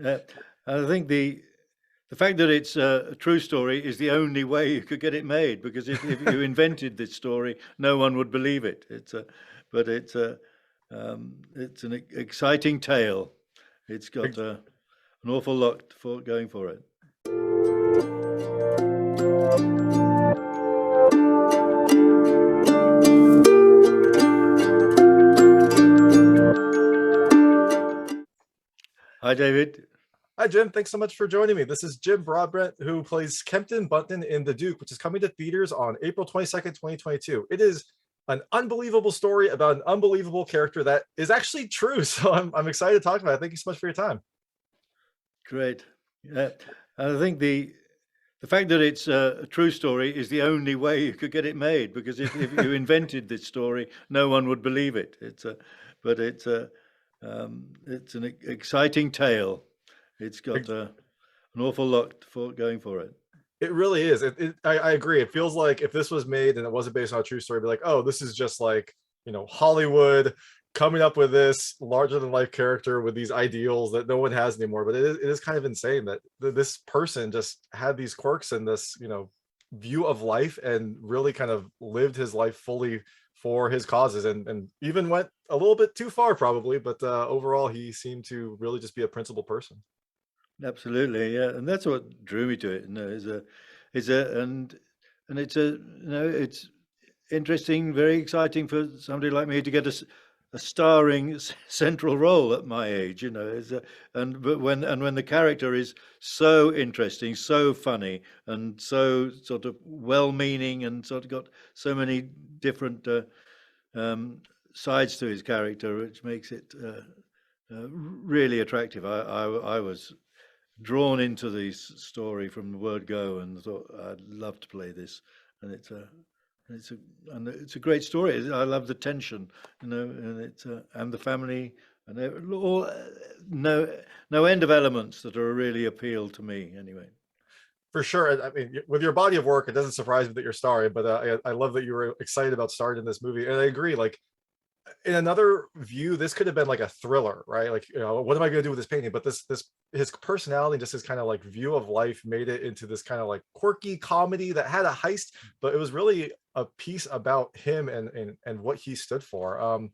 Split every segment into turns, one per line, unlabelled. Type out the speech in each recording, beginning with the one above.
Uh, I think the fact that it's a true story is the only way you could get it made, because if you invented this story, no one would believe it. But it's an exciting tale. It's got an awful lot for going for it. Hi, David.
Hi, Jim. Thanks so much for joining me. This is Jim Broadbent, who plays Kempton Bunton in The Duke, which is coming to theaters on April 22nd, 2022. It is an unbelievable story about an unbelievable character that is actually true. So I'm excited to talk about it. Thank you so much for your time.
Great. I think the fact that it's a true story is the only way you could get it made, because if you invented this story, no one would believe it. But it's an exciting tale. It's got an awful lot for going for it.
It really is. I agree. It feels like if this was made and it wasn't based on a true story, it'd be like, oh, this is just like, Hollywood coming up with this larger than life character with these ideals that no one has anymore. But it is kind of insane that this person just had these quirks and this, view of life and really kind of lived his life fully for his causes and even went a little bit too far probably. But overall, he seemed to really just be a principled person.
Absolutely, yeah, and that's what drew me to it. And it's interesting, very exciting for somebody like me to get a starring central role at my age. But when the character is so interesting, so funny, and so sort of well-meaning, and sort of got so many different sides to his character, which makes it really attractive. I was drawn into this story from the word go, and thought I'd love to play this. And it's a great story. I love the tension, and the family, and all no end of elements that are really appeal to me anyway.
For sure. I mean, with your body of work, it doesn't surprise me that you're starring, but I love that you were excited about starring in this movie. And I agree, like, in another view, this could have been like a thriller, right? Like, what am I going to do with this painting? But this his personality, just his kind of like view of life, made it into this kind of like quirky comedy that had a heist, but it was really a piece about him and what he stood for.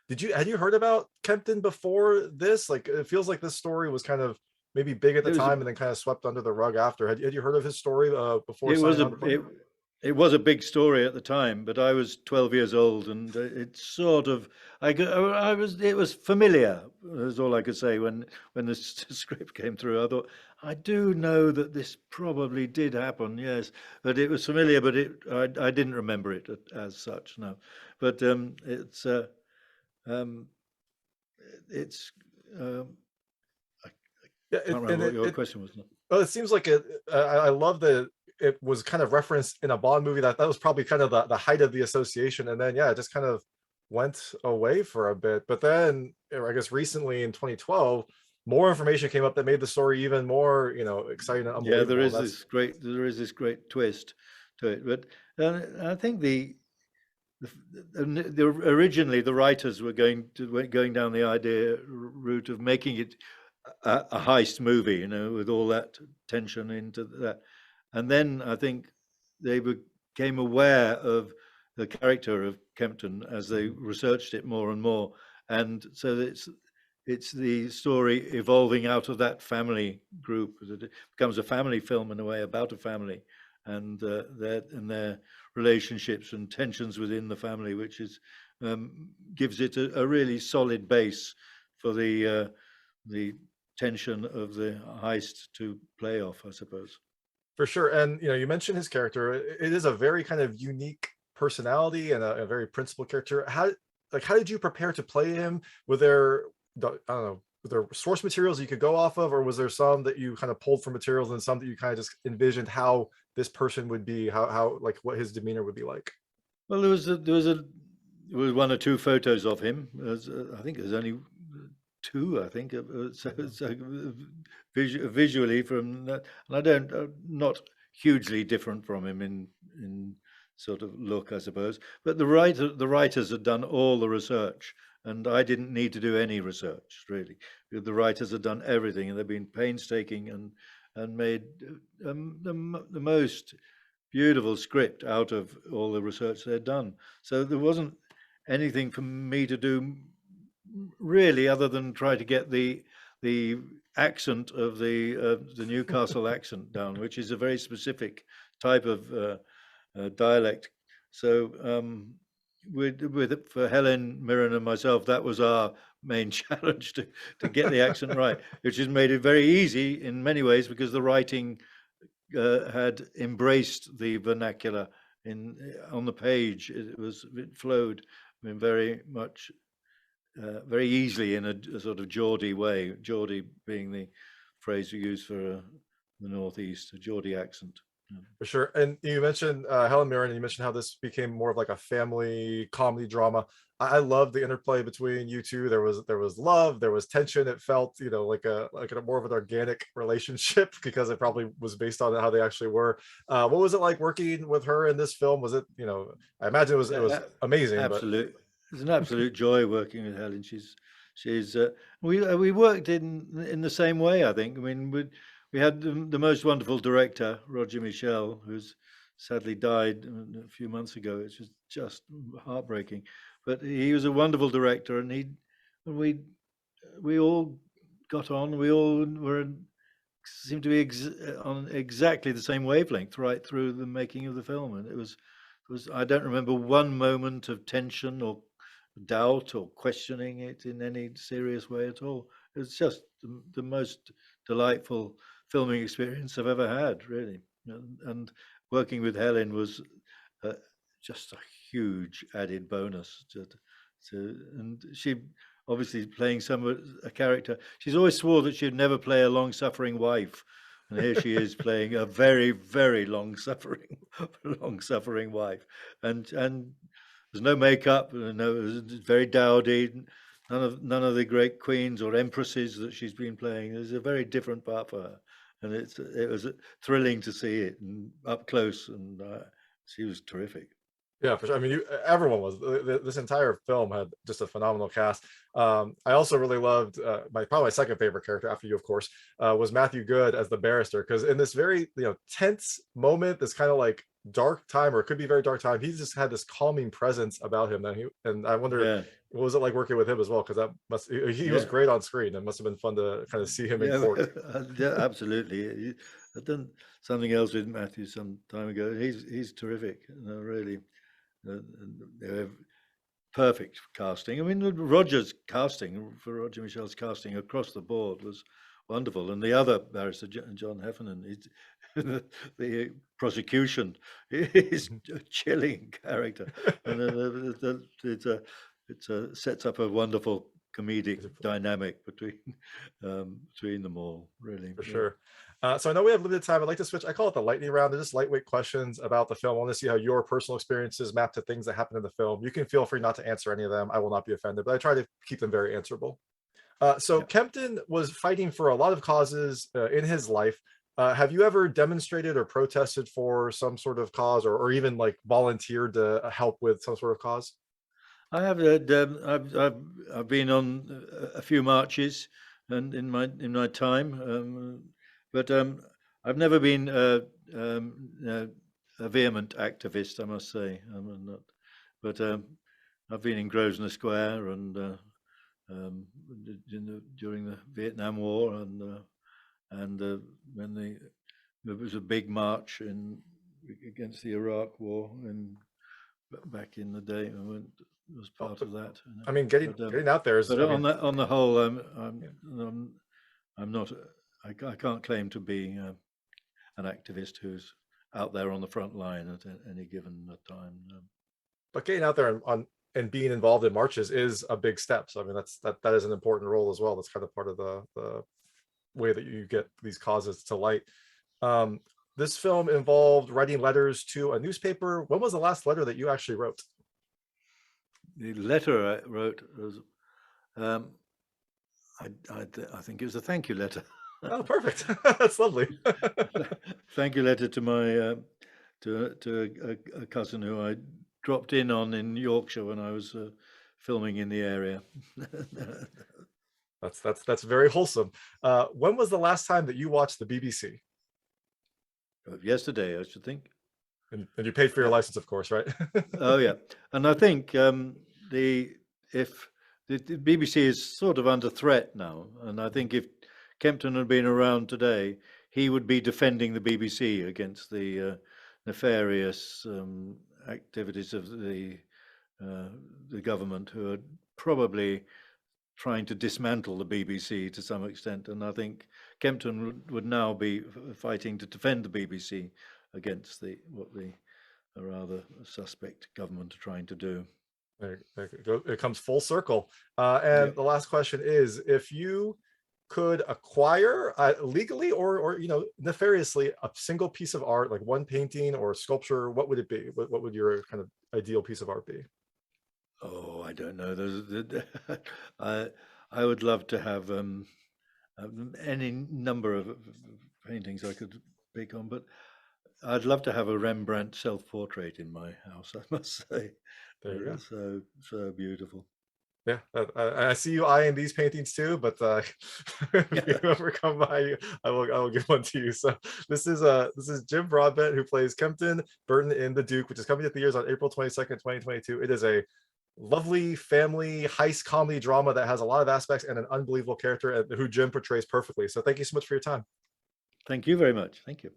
Had you heard about Kempton before this? Like, it feels like this story was kind of maybe big at the time and then kind of swept under the rug after. Had you heard of his story before?
It was a big story at the time, but I was 12 years old, and it sort of it was familiar. Is all I could say when the script came through. I thought, I do know that this probably did happen, yes, but it was familiar. But I didn't remember it as such, no. But it's I can't remember what your question was.
Well, it seems like it. I love that it was kind of referenced in a Bond movie. That was probably kind of the height of the association, and then it just kind of went away for a bit. But then I guess recently in 2012, more information came up that made the story even more exciting and unbelievable.
Yeah, there is this great twist to it. But I think originally the writers were going down the idea route of making it a heist movie, with all that tension into that. And then I think they became aware of the character of Kempton as they researched it more and more. And so it's the story evolving out of that family group. It becomes a family film in a way, about a family and their relationships and tensions within the family, which gives it a really solid base for the tension of the heist to play off, I suppose.
For sure. And you mentioned his character. It is a very kind of unique personality and a very principled character. How did you prepare to play him? Were there, I don't know, were there source materials you could go off of, or was there some that you kind of pulled from materials and some that you kind of just envisioned how this person would be, how like what his demeanor would be like?
Well, there was one or two photos of him. I think there's only two, I think, visually from that, and not hugely different from him in sort of look, I suppose. But the writers had done all the research and I didn't need to do any research really. The writers had done everything, and they've been painstaking and made the most beautiful script out of all the research they'd done. So there wasn't anything for me to do really, other than try to get the accent of the Newcastle accent down, which is a very specific type of dialect. So for Helen Mirren and myself, that was our main challenge to get the accent right, which has made it very easy in many ways because the writing had embraced the vernacular on the page. It flowed, I mean, very much, very easily in a sort of Geordie way. Geordie being the phrase we use for the Northeast, a Geordie accent.
For sure. And you mentioned Helen Mirren, and you mentioned how this became more of like a family comedy drama. I love the interplay between you two. There was love, there was tension. It felt, like a more of an organic relationship because it probably was based on how they actually were. What was it like working with her in this film? Was it, I imagine it was amazing.
Absolute, it's an absolute joy working with Helen. She's we worked in the same way, I think. I mean, we had the most wonderful director, Roger Michell, who's sadly died a few months ago. It's just heartbreaking. But he was a wonderful director, and we all got on. We all seemed to be on exactly the same wavelength right through the making of the film, and it was I don't remember one moment of tension or doubt or questioning it in any serious way at all. It was just the most delightful filming experience I've ever had, really. And working with Helen was just a huge added bonus and she obviously playing a character. She's always swore that she'd never play a long-suffering wife, and here she is playing a very, very long-suffering wife, and there's no makeup, no, it was very dowdy. None of the great queens or empresses that she's been playing. There's a very different part for her, and it was thrilling to see it up close, and she was terrific.
Yeah, for sure. I mean, everyone was. This entire film had just a phenomenal cast. I also really loved probably my second favorite character after you, of course, was Matthew Goode as the barrister. Because in this very tense moment, this kind of like dark time, or it could be very dark time, he just had this calming presence about him. And I wonder, what was it like working with him as well? Because he was great on screen. It must have been fun to kind of see him in court.
Yeah, absolutely. I've done something else with Matthew some time ago. He's terrific, really. Perfect casting. I mean, Roger Michel's casting across the board was wonderful, and the other barrister, John Heffernan, the prosecution is a chilling character, and it sets up a wonderful comedic dynamic between them all, really.
For sure. So I know we have limited time. I'd like to switch. I call it the lightning round. They're just lightweight questions about the film. I want to see how your personal experiences map to things that happen in the film. You can feel free not to answer any of them. I will not be offended, but I try to keep them very answerable. Kempton was fighting for a lot of causes in his life. Have you ever demonstrated or protested for some sort of cause, or even like volunteered to help with some sort of cause?
I have. I've been on a few marches, and in my time, but I've never been a vehement activist, I must say. I'm not, but I've been in Grosvenor Square and during the Vietnam War, and when there was a big march against the Iraq War back in the day. I was part of that.
I mean, getting out there is.
But on the whole, I'm not. I can't claim to be an activist who's out there on the front line at any given time.
But getting out there and being involved in marches is a big step. So I mean, that is an important role as well. That's kind of part of the way that you get these causes to light. This film involved writing letters to a newspaper. When was the last letter that you actually wrote?
The letter I wrote was, I think it was a thank you letter.
Oh, perfect. That's lovely.
Thank you letter to my to a cousin who I dropped in on in Yorkshire when I was filming in the area.
That's very wholesome. When was the last time that you watched the BBC?
Yesterday, I should think.
And you paid for your license, of course, right?
Oh yeah, and I think the BBC is sort of under threat now, and I think if Kempton had been around today, he would be defending the BBC against the nefarious activities of the government, who are probably trying to dismantle the BBC to some extent. And I think Kempton would now be fighting to defend the BBC against what the rather suspect government are trying to do.
It comes full circle. And
Yep.
the last question is, if you could acquire legally or nefariously a single piece of art, like one painting or sculpture, what would it be? What would your kind of ideal piece of art be?
Oh, I don't know. I would love to have any number of paintings I could pick on, but I'd love to have a Rembrandt self-portrait in my house, I must say.
There you go.
So beautiful.
Yeah, I see you eyeing these paintings too, but if you ever come by, I will give one to you. So this is Jim Broadbent, who plays Kempton Bunton in The Duke, which is coming to theaters on April 22nd, 2022. It is a lovely family heist comedy drama that has a lot of aspects and an unbelievable character who Jim portrays perfectly. So thank you so much for your time.
Thank you very much. Thank you.